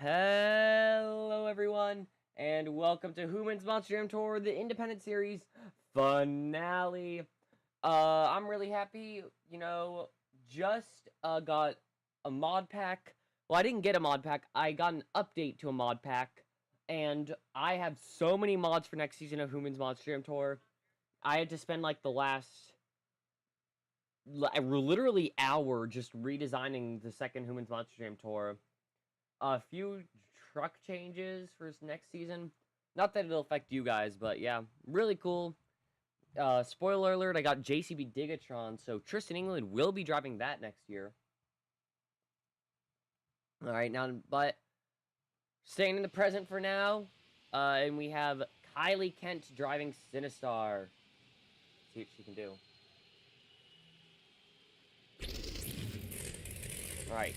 Hello, everyone, and welcome to Hooman's Monster Jam Tour, the Independent Series finale. I'm really happy, just got a mod pack. Well, I didn't get a mod pack, I got an update to a mod pack, and I have so many mods for next season of Hooman's Monster Jam Tour. I had to spend, like, the last literally hour just redesigning the second Hooman's Monster Jam Tour. A few truck changes for next season. Not that it'll affect you guys, but yeah, really cool. Spoiler alert, I got JCB Digatron, so Tristan England will be driving that next year. Alright, now, but staying in the present for now, and we have Kylie Kent driving Sinistar. See what she can do. Alright.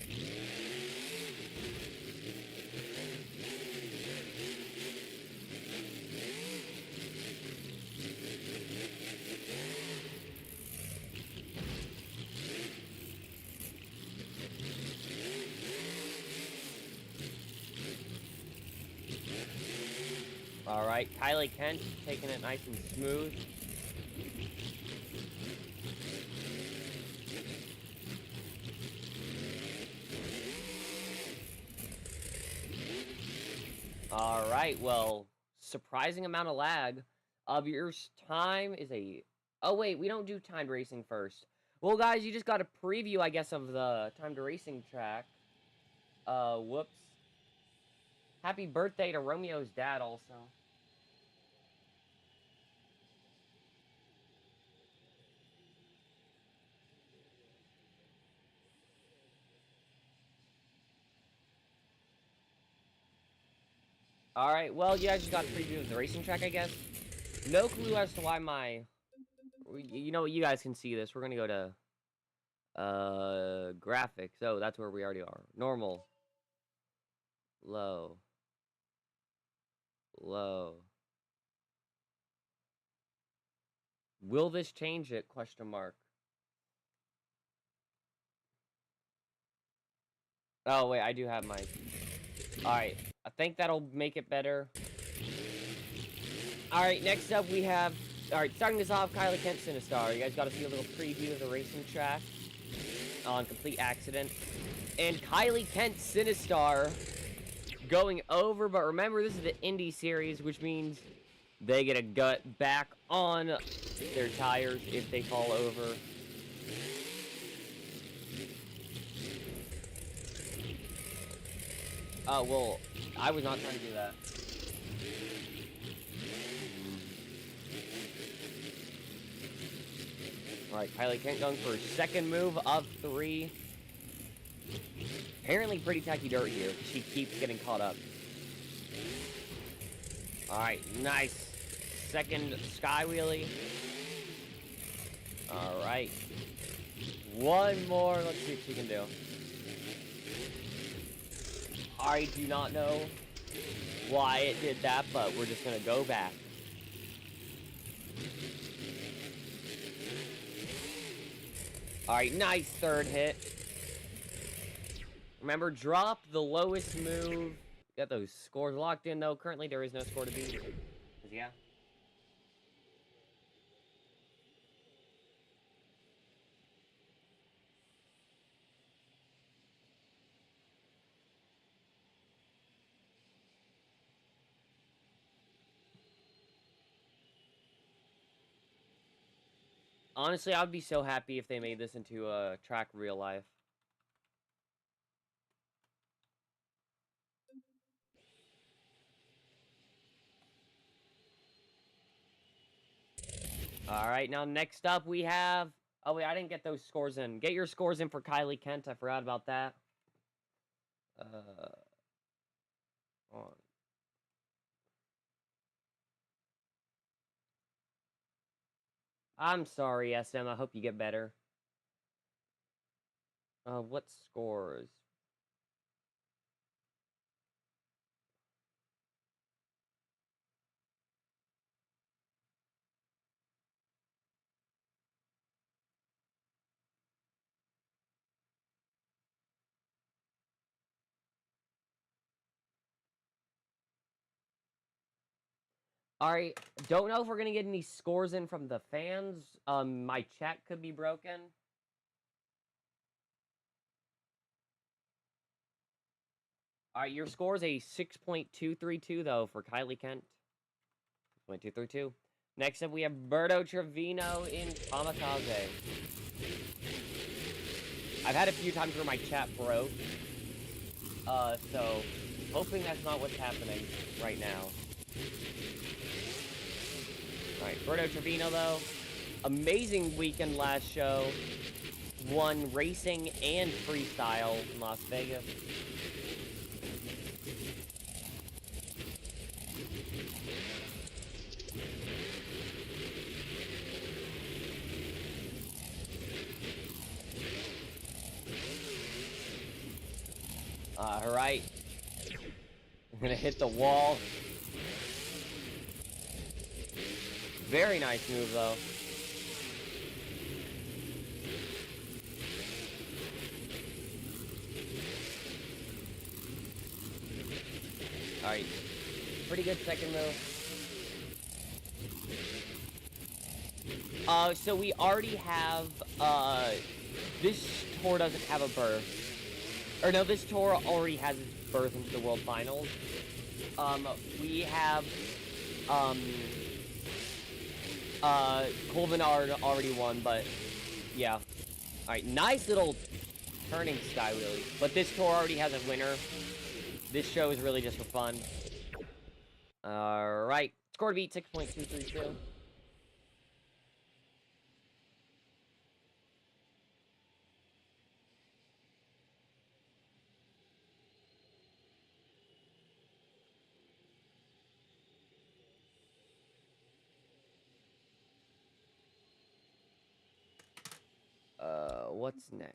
Alright, Kylie Kent taking it nice and smooth. Alright, well, surprising amount of lag. Your time is a... Oh, wait, we don't do timed racing first. Well, guys, you just got a preview, I guess, of the timed racing track. Whoops. Happy birthday to Romeo's dad, also. Alright, well, you guys just got a preview of the racing track, I guess. No clue as to why my... You know what, you guys can see this. We're gonna go to... graphics. Oh, that's where we already are. Normal. Low. Low. Will this change it? Question mark. Oh, wait, I do have my... Alright, I think that'll make it better. Alright, next up we have... Alright, starting this off, Kylie Kent Sinistar. You guys got to see a little preview of the racing track on Complete Accident. And Kylie Kent Sinistar going over, but remember, this is the Indy series, which means they get a gut back on their tires if they fall over. Well, I was not trying to do that. Alright, Kylie Kent going for her second move of 3. Apparently pretty tacky dirt here. She keeps getting caught up. Alright, nice. Second sky wheelie. Alright. One more. Let's see what she can do. I do not know why it did that, but we're just going to go back. Alright, nice third hit. Remember, drop the lowest move. Got those scores locked in, though. Currently, there is no score to beat. Yeah. Honestly, I'd be so happy if they made this into a track real life. Alright, now next up we have... Oh, wait, I didn't get those scores in. Get your scores in for Kylie Kent. I forgot about that. On. I'm sorry, SM. I hope you get better. What scores? Alright, don't know if we're gonna get any scores in from the fans. My chat could be broken. Alright, your score is a 6.232, though, for Kylie Kent. 6.232. Next up, we have Berto Trevino in Kamikaze. I've had a few times where my chat broke. So, hoping that's not what's happening right now. Alright, Berto Trevino, though. Amazing weekend last show. Won racing and freestyle in Las Vegas. Alright. I'm gonna hit the wall. Very nice move, though. Alright. Pretty good second move. So we already have, this tour doesn't have a berth. Or no, this tour already has its berth into the World Finals. We have, Colvinard already won, but, yeah. Alright, nice little turning sky wheelie. But this tour already has a winner. This show is really just for fun. Alright, score to beat 6.232. What's next?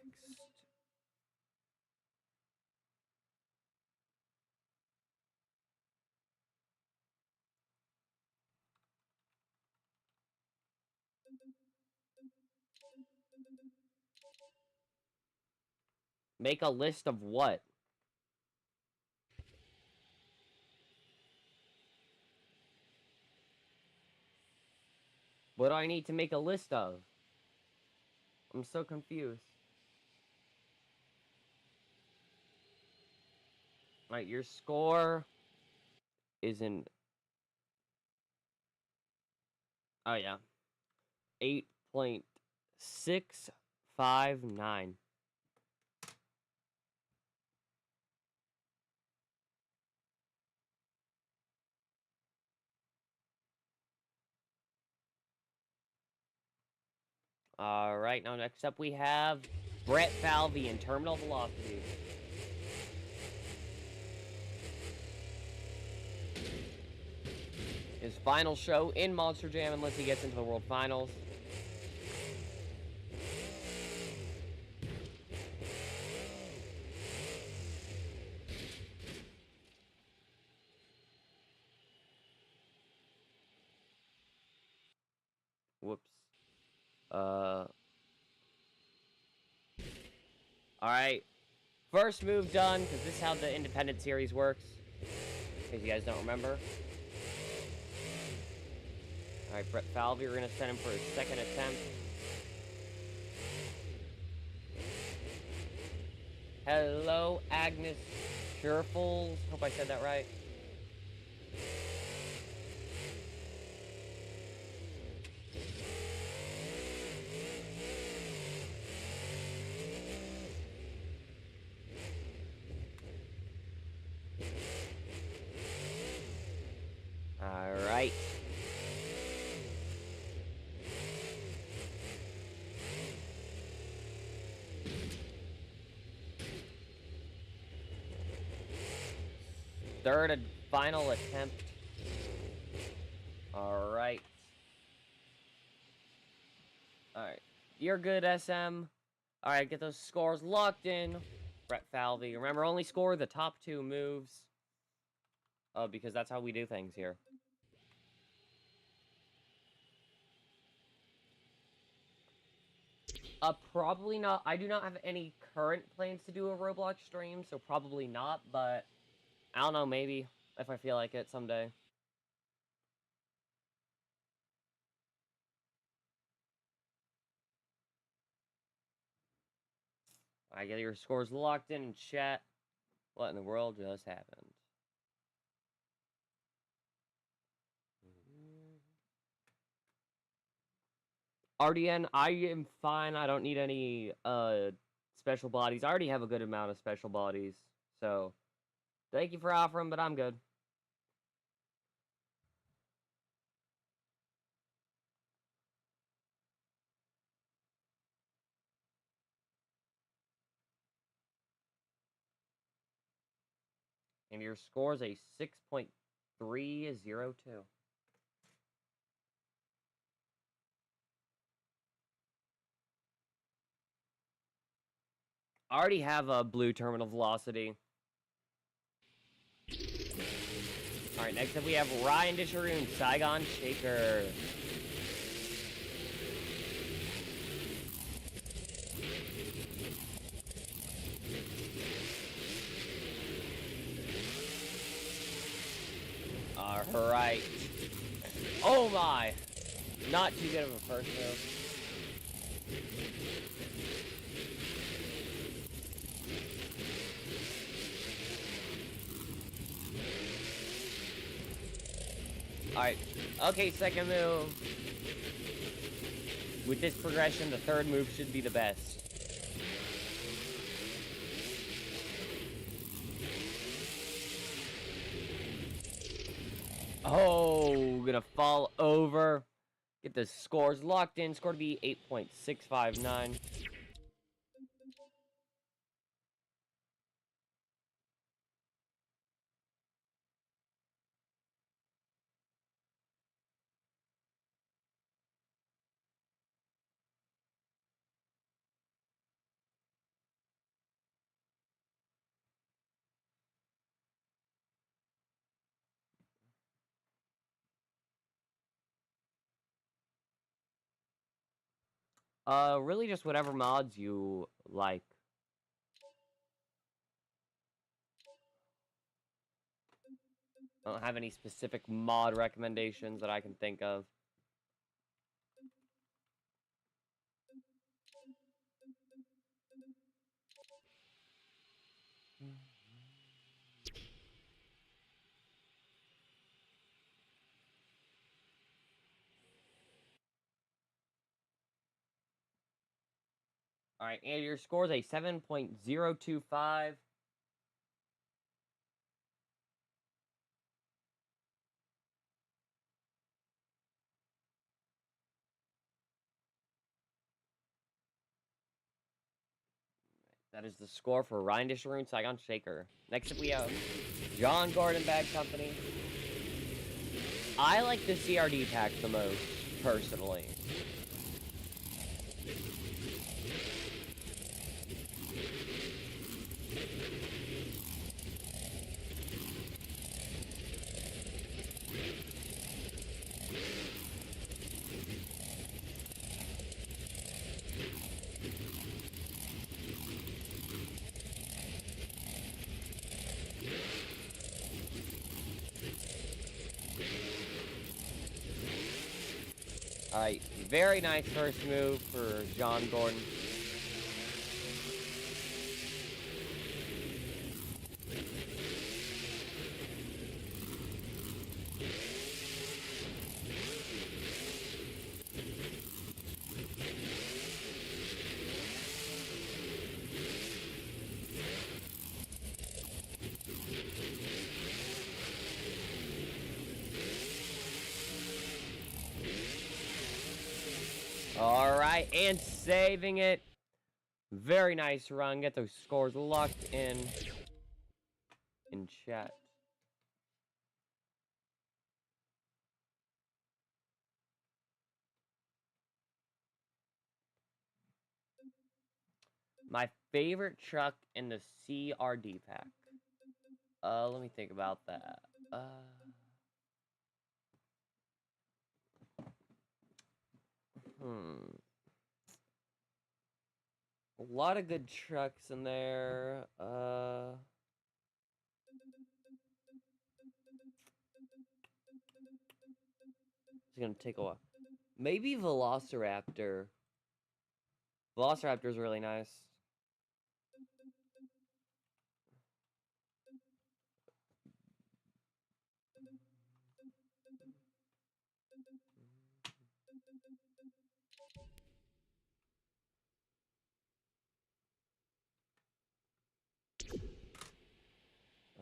Make a list of what? What do I need to make a list of? I'm so confused. Alright, your score is in... Oh, yeah. 8.659. Alright, now next up we have Brett Falvey in Terminal Velocity. His final show in Monster Jam unless he gets into the World Finals. Whoops. Alright. First move done, because this is how the Independent Series works. In case you guys don't remember. Alright, Brett Falvey, we're going to send him for his second attempt. Hello, Agnes Purefuls. Hope I said that right. Alright. Third and final attempt. Alright. Alright. You're good, SM. Alright, get those scores locked in. Brett Falvey. Remember, only score the top 2 moves. Because that's how we do things here. Probably not. I do not have any current plans to do a Roblox stream, so probably not, but I don't know, maybe, if I feel like it someday. I get your scores locked in chat. What in the world just happened? RDN, I am fine. I don't need any special bodies. I already have a good amount of special bodies. So, thank you for offering, but I'm good. And your score is a 6.302. I already have a blue terminal velocity. Alright, next up we have Ryan Disharoon, Saigon Shaker. Alright. Oh my! Not too good of a first move. Alright. Okay, second move. With this progression, the third move should be the best. Oh, gonna fall over. Get the scores locked in. Score to be 8.659. Really just whatever mods you like. I don't have any specific mod recommendations that I can think of. Alright, and your score is a 7.025. That is the score for Ryan Disharoon, Saigon Shaker. Next up we have John Gordon Bag Company. I like the CRD pack the most, personally. Alright, very nice first move for John Gordon. Alright, and saving it. Very nice run. Get those scores locked in chat. My favorite truck in the CRD pack. Let me think about that. A lot of good trucks in there. It's gonna take a while. Maybe Velociraptor. Velociraptor is really nice.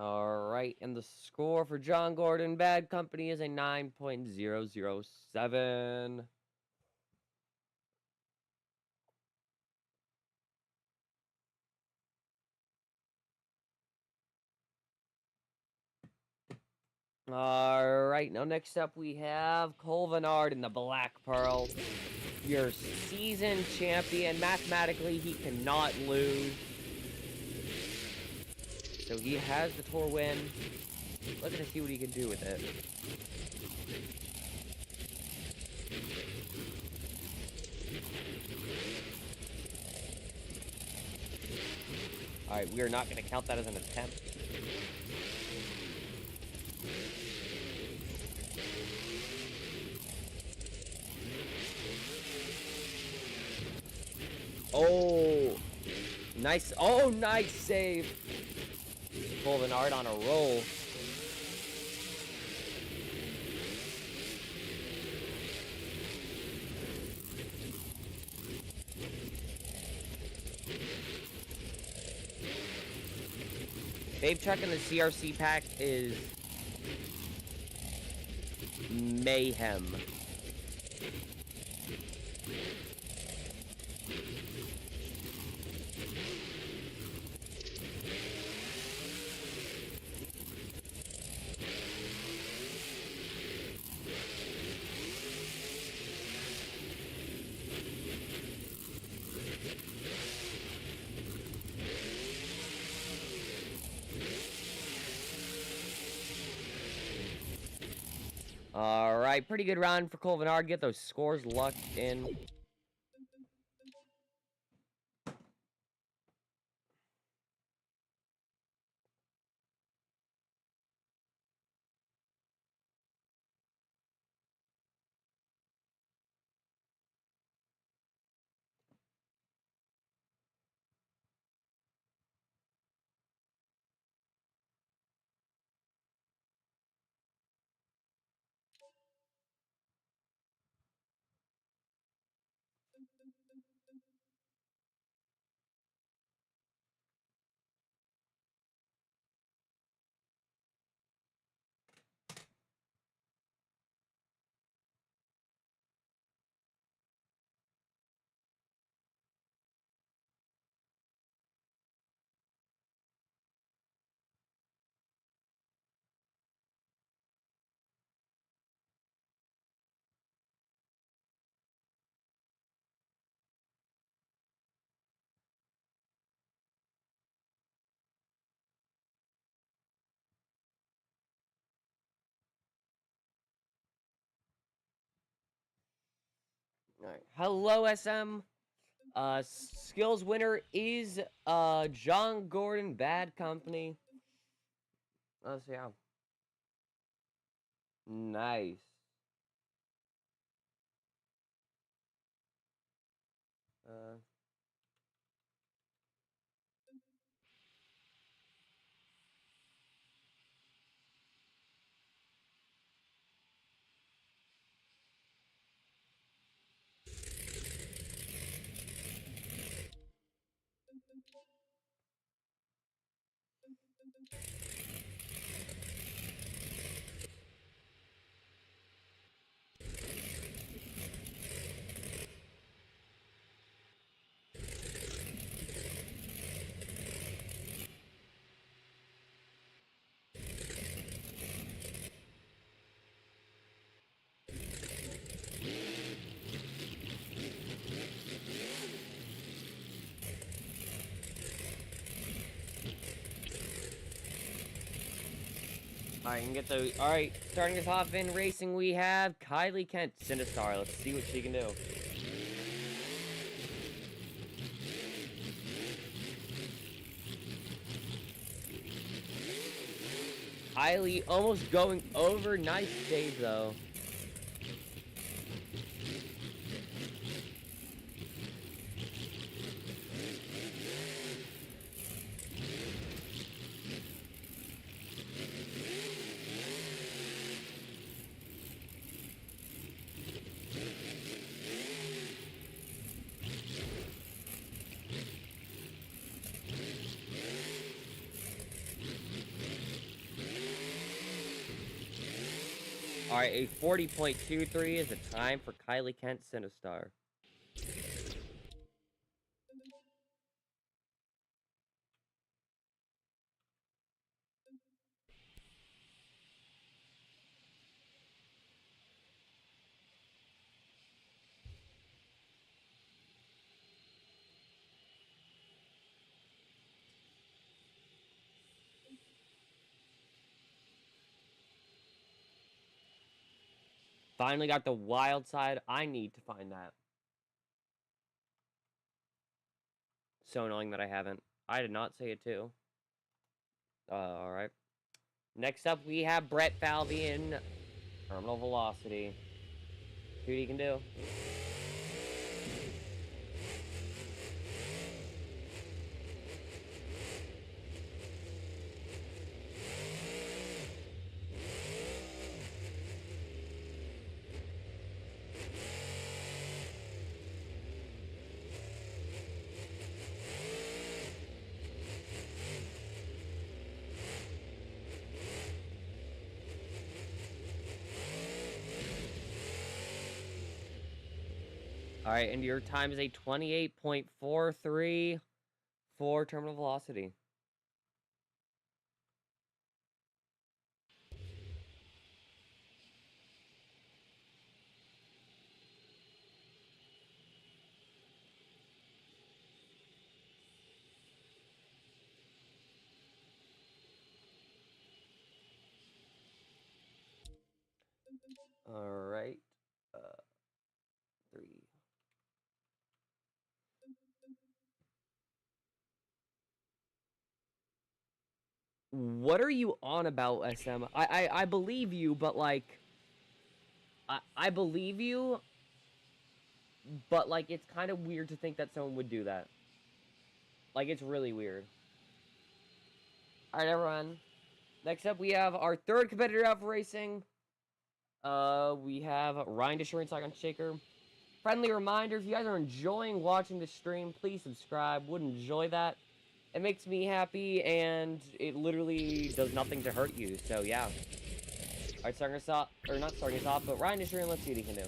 Alright, and the score for John Gordon Bad Company is a 9.007. Alright, now next up we have Colvinard in the Black Pearl. Your season champion. Mathematically, he cannot lose. So he has the tour win. Looking to see what he can do with it. Alright, we are not going to count that as an attempt. Oh, nice. Oh, nice save. Colvinard on a roll. Babe Truck in the CRC pack is mayhem. Alright, pretty good round for Colvinard. Get those scores locked in. Alright, hello SM. Skills winner is John Gordon Bad Company. Let's see how. Nice. Uh, Alright, you can get the. Alright, starting us off in racing, we have Kylie Kent, Sinistar. Let's see what she can do. Kylie almost going over. Nice save, though. Alright, a 40.23 is the time for Kylie Kent Sinistar. Finally got the wild side. I need to find that. So annoying that I haven't. I did not say it too. Alright. Next up, we have Brett Falvey, Terminal Velocity. See what he can do. Alright, and your time is a 28.43 for Terminal Velocity. Alright. 3. What are you on about, SM? I believe you, but like... I believe you, but like it's kind of weird to think that someone would do that. Like, it's really weird. Alright, everyone. Next up, we have our third competitor out for racing. We have Ryan Desharing Soccer Shaker. Friendly reminder, if you guys are enjoying watching the stream, please subscribe. Would enjoy that. It makes me happy, and it literally does nothing to hurt you, so yeah. Alright, starting us off, or not starting us off, but Ryan Desharing, let's see what he can do.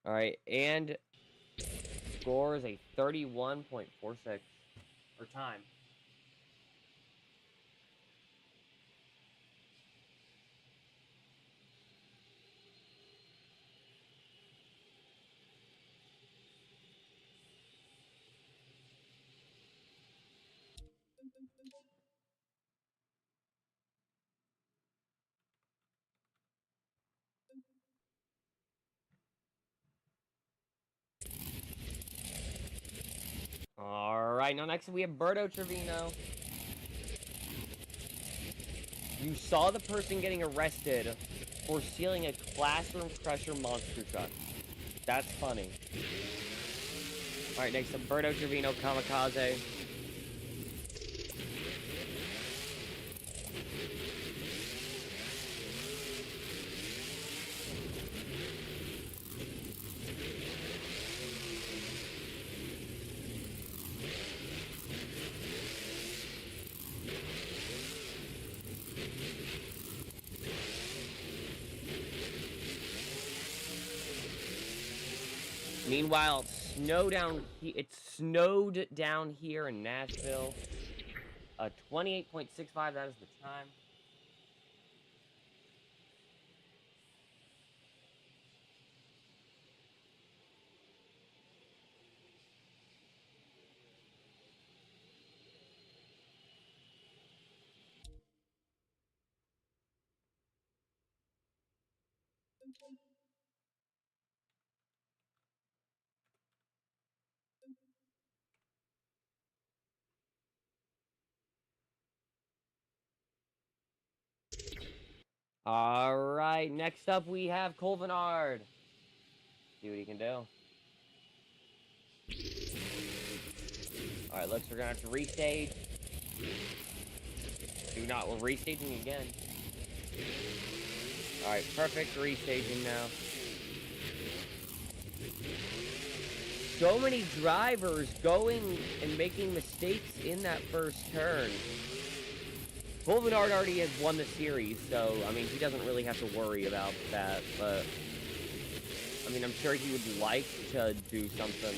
Alright, and score is a 31.46 for time. Alright, now next we have Berto Trevino. You saw the person getting arrested for stealing a classroom crusher monster truck. That's funny. Alright, next up, Berto Trevino Kamikaze. Meanwhile, it snowed down here in Nashville. 28.65, that is the time. Alright, next up we have Colvinard. See what he can do. Alright, looks we're gonna have to restage. Do not, we're restaging again. Alright, perfect restaging now. So many drivers going and making mistakes in that first turn. Colvinard already has won the series, so, I mean, he doesn't really have to worry about that, but, I mean, I'm sure he would like to do something.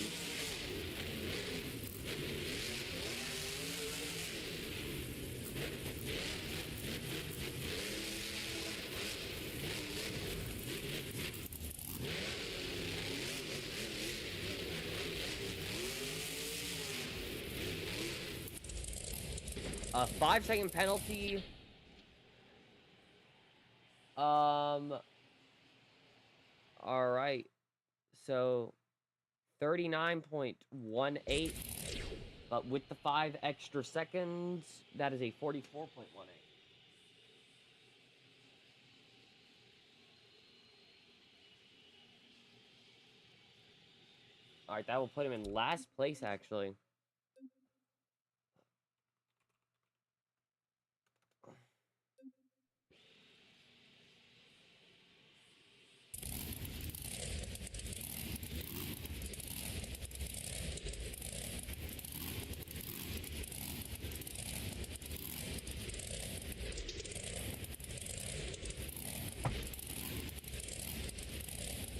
A 5-second penalty. Alright. So, 39.18. But with the 5 extra seconds, that is a 44.18. Alright, that will put him in last place, actually.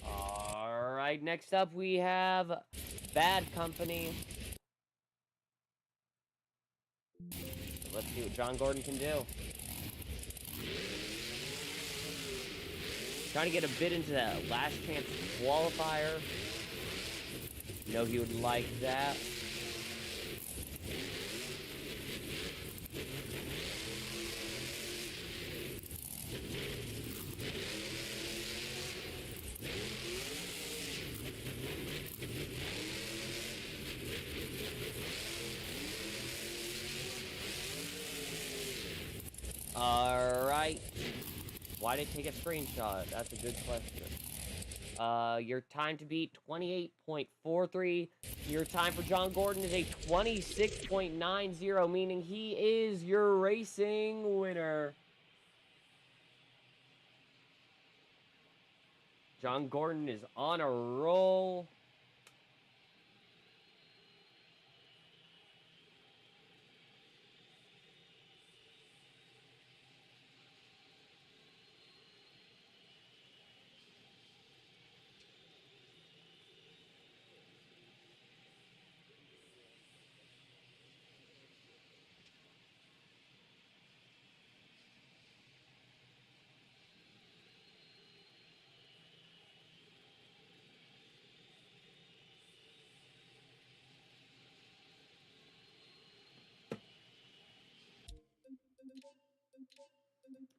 Alright, next up we have Bad Company. Let's see what John Gordon can do. Trying to get a bid into that last chance qualifier. Know he would like that. Alright. Why did it take a screenshot? That's a good question. Your time to beat 28.43. Your time for John Gordon is a 26.90, meaning he is your racing winner. John Gordon is on a roll.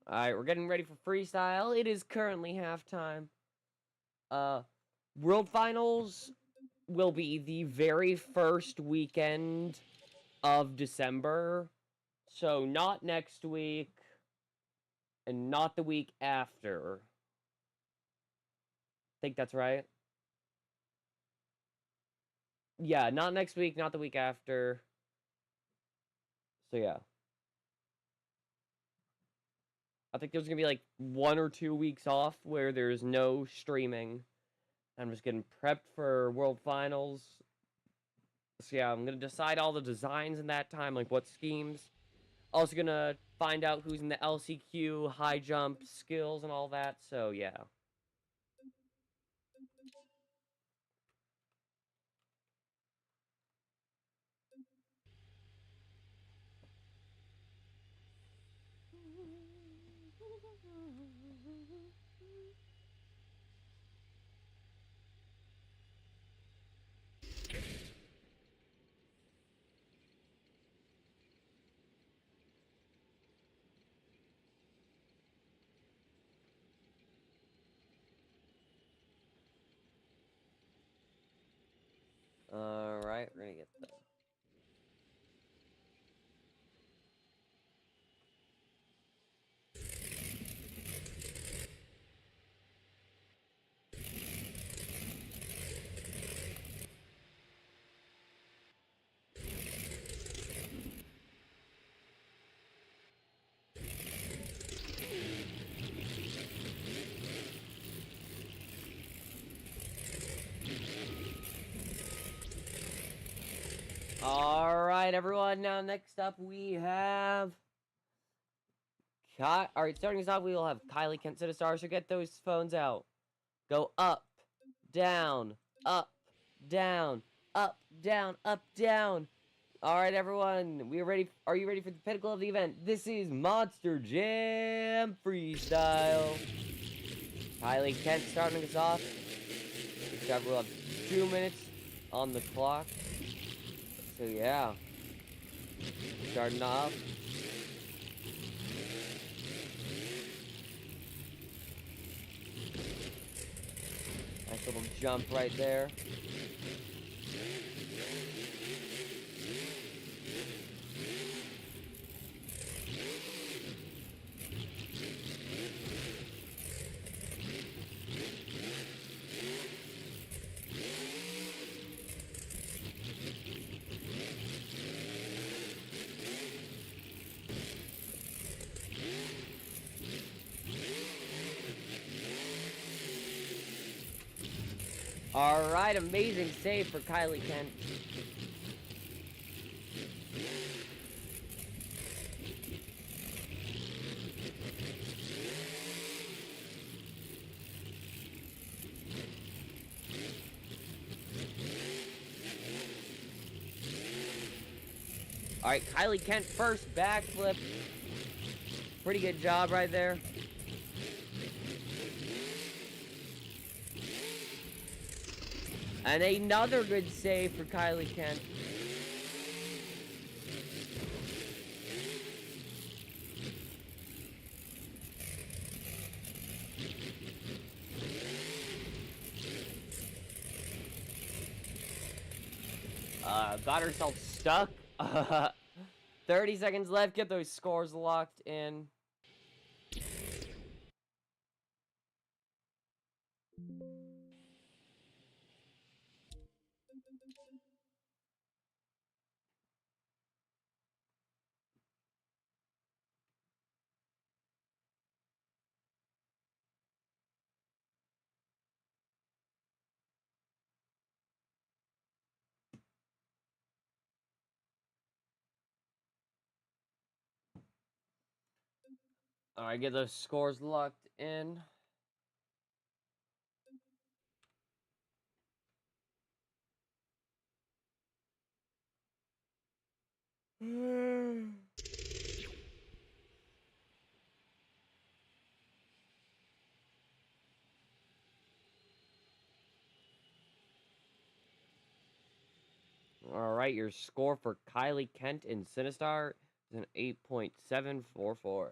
Alright, we're getting ready for freestyle. It is currently halftime. World Finals will be the very first weekend of December. So not next week and not the week after. I think that's right. Yeah, not next week, not the week after. So yeah. I think there's going to be like 1 or 2 weeks off where there's no streaming. I'm just getting prepped for World Finals. So yeah, I'm going to decide all the designs in that time, like what schemes. Also going to find out who's in the LCQ, high jump, skills, and all that. So yeah. Alright, we're gonna get that. Alright, everyone. Now, next up, we have... Alright, starting us off, we will have Kylie Kent Sinistar, so get those phones out. Go up, down, up, down, up, down, up, down. Alright, everyone, we are ready. Are you ready for the pinnacle of the event? This is Monster Jam Freestyle. Kylie Kent starting us off. We'll have 2 minutes on the clock. So, yeah. Starting off. Nice little jump right there. Alright, amazing save for Kylie Kent. Alright, Kylie Kent first backflip. Pretty good job right there. And another good save for Kylie Kent. Got herself stuck. 30 seconds left. Get those scores locked in. Alright, get those scores locked in. Alright, your score for Kylie Kent in Sinistar is an 8.744.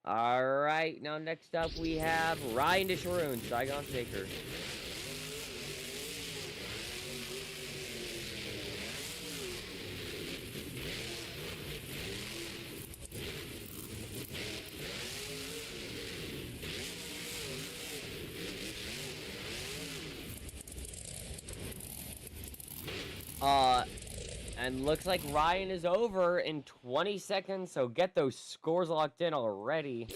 Alright, now next up we have Ryan Disharoon, Saigon Shaker. And looks like Ryan is over in 20 seconds, so get those scores locked in already.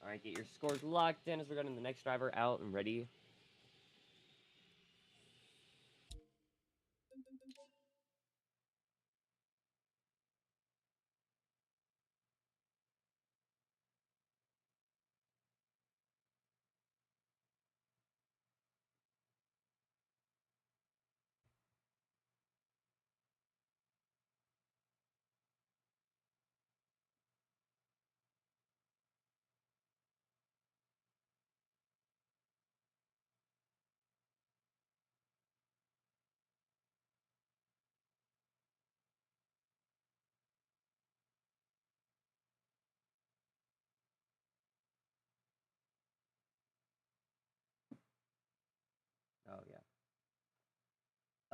Alright, get your scores locked in as we're getting the next driver out and ready.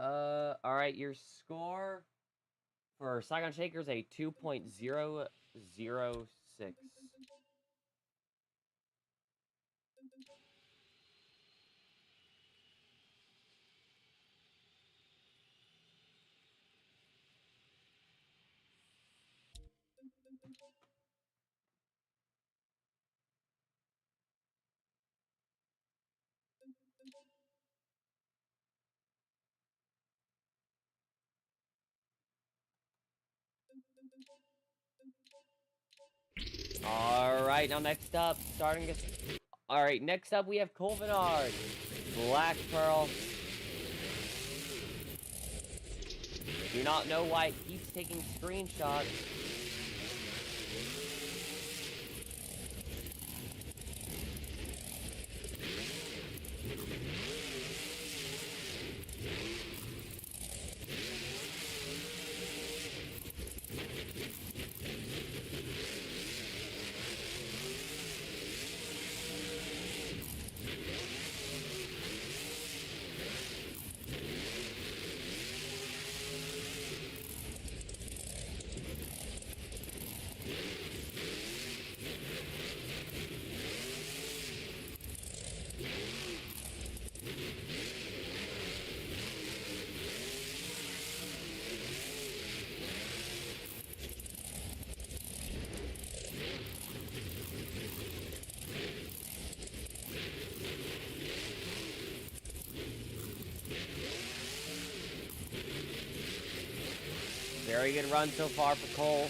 All right, your score for Saigon Shakers a 2.006. All right, now next up, starting us. All right, next up we have Colvinard, Black Pearl. Do not know why it keeps taking screenshots. Very good run so far for Cole.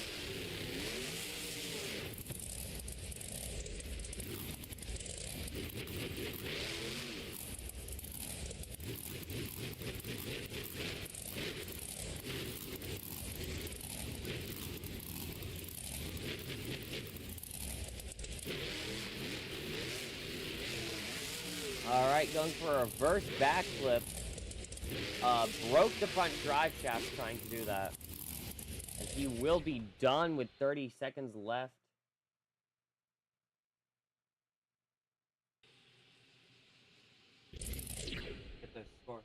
All right, going for a reverse backflip. Broke the front drive shaft trying to do that. And he will be done with 30 seconds left. Get the score.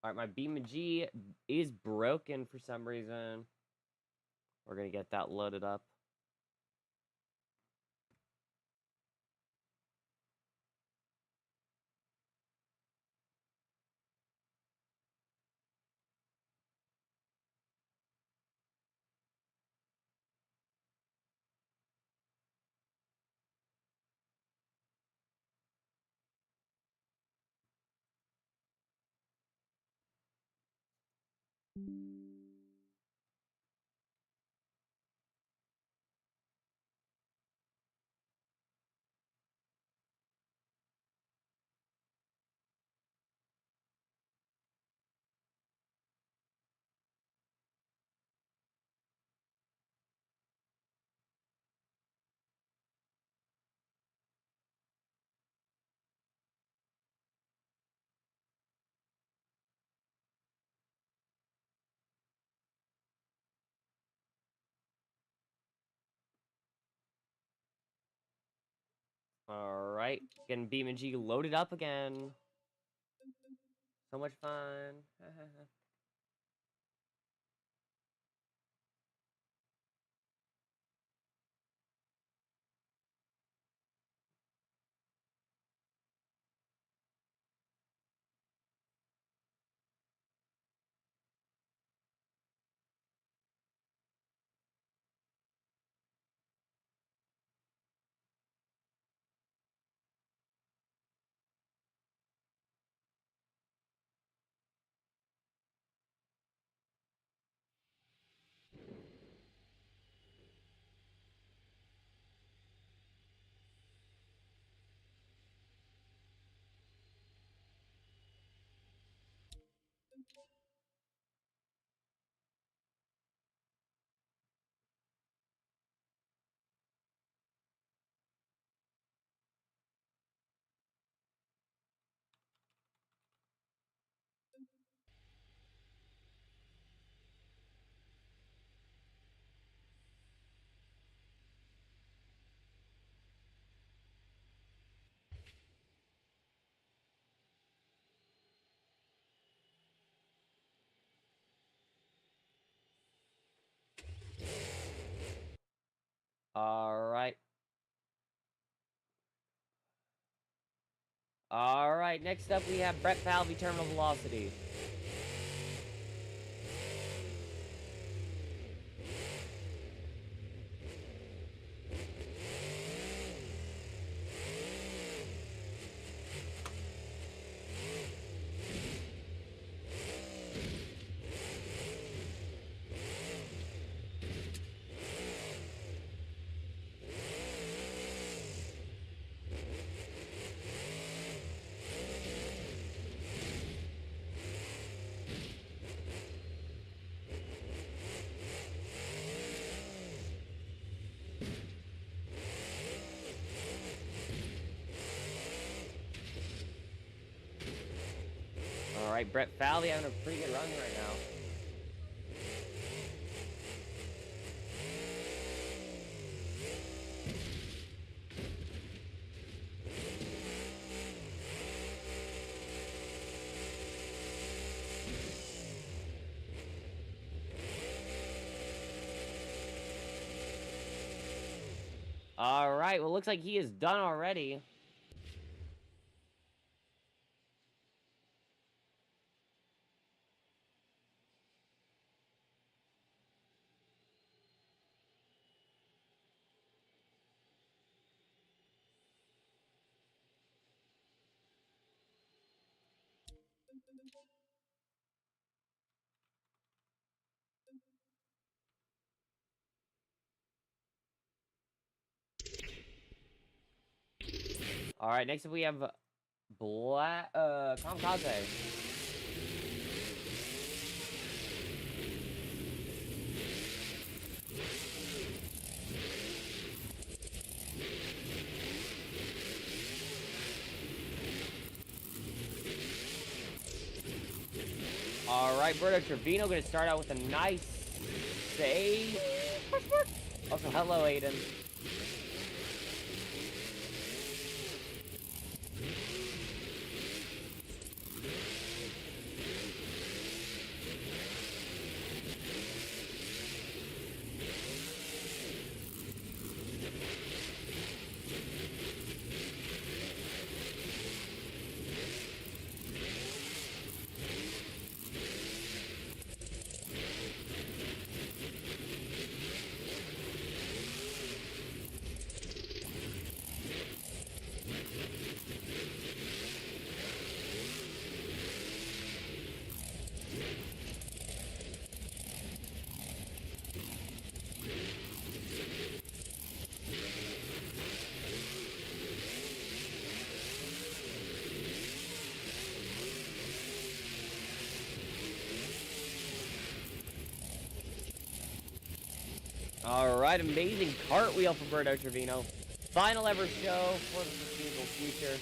All right, my BeamNG is broken for some reason. We're going to get that loaded up. All right, getting BeamNG loaded up again. So much fun. All right. All right. Next up, we have Brett Falvey Terminal Velocity. All right, Brett Falvey having a pretty good run right now. All right, well, looks like he is done already. All right, next up we have Kamikaze. All right, Berto Trevino going to start out with a nice save. Also, hello, Aiden. All right, amazing cartwheel from Berto Trevino. Final ever show for the foreseeable future.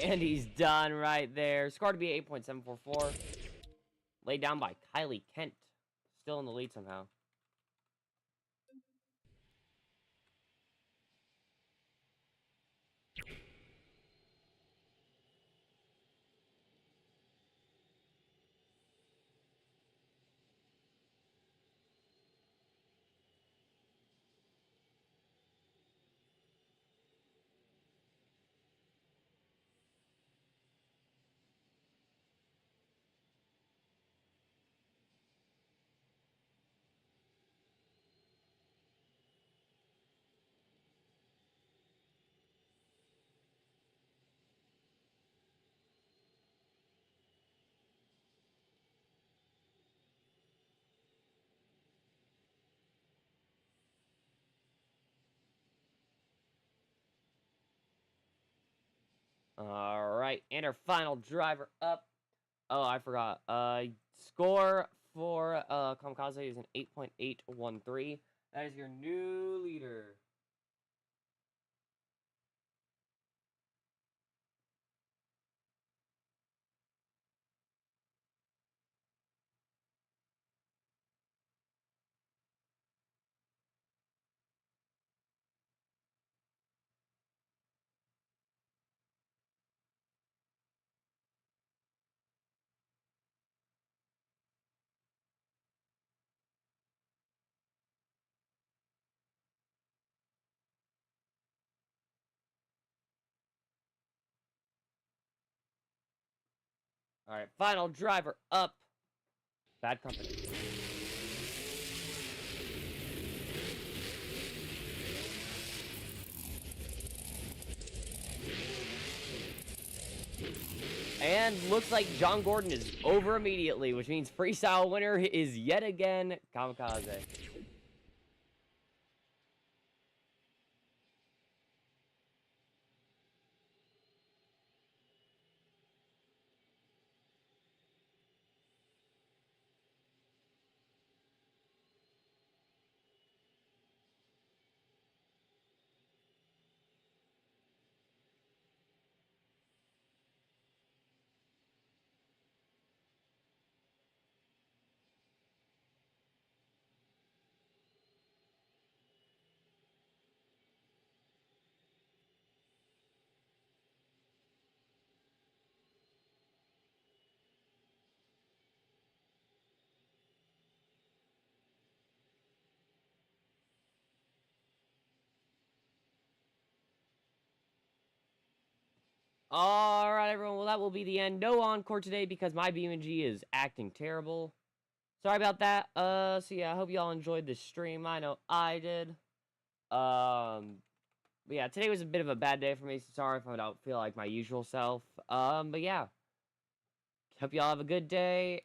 And he's done right there. Score to be 8.744. Laid down by Kylie Kent. Still in the lead somehow. All right, and our final driver up. Oh, I forgot. Score for Kamikaze is an 8.813. That is your new leader. Alright, final driver up. Bad company. And looks like John Gordon is over immediately, which means freestyle winner is yet again Kamikaze. Alright, everyone. Well, that will be the end. No encore today because my BMG is acting terrible. Sorry about that. So yeah, I hope you all enjoyed the stream. I know I did. But yeah, today was a bit of a bad day for me, so sorry if I don't feel like my usual self. But yeah. Hope y'all have a good day.